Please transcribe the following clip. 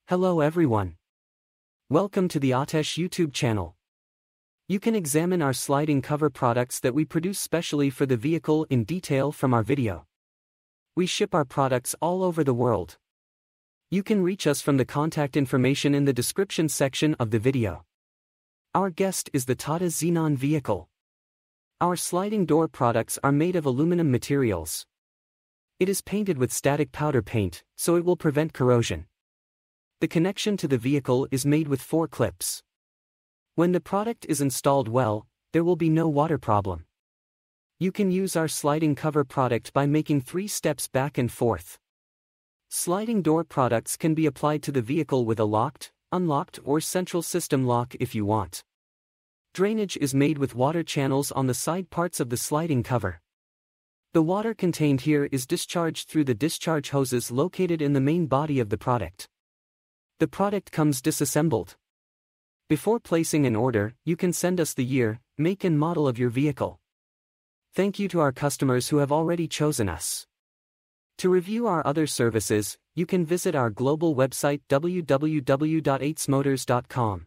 Hello everyone. Welcome to the Atesh YouTube channel. You can examine our sliding cover products that we produce specially for the vehicle in detail from our video. We ship our products all over the world. You can reach us from the contact information in the description section of the video. Our guest is the Tata Xenon vehicle. Our sliding door products are made of aluminum materials. It is painted with static powder paint, so it will prevent corrosion. The connection to the vehicle is made with 4 clips. When the product is installed well, there will be no water problem. You can use our sliding cover product by making 3 steps back and forth. Sliding door products can be applied to the vehicle with a locked, unlocked or central system lock if you want. Drainage is made with water channels on the side parts of the sliding cover. The water contained here is discharged through the discharge hoses located in the main body of the product. The product comes disassembled. Before placing an order, you can send us the year, make and model of your vehicle. Thank you to our customers who have already chosen us. To review our other services, you can visit our global website www.8smotors.com.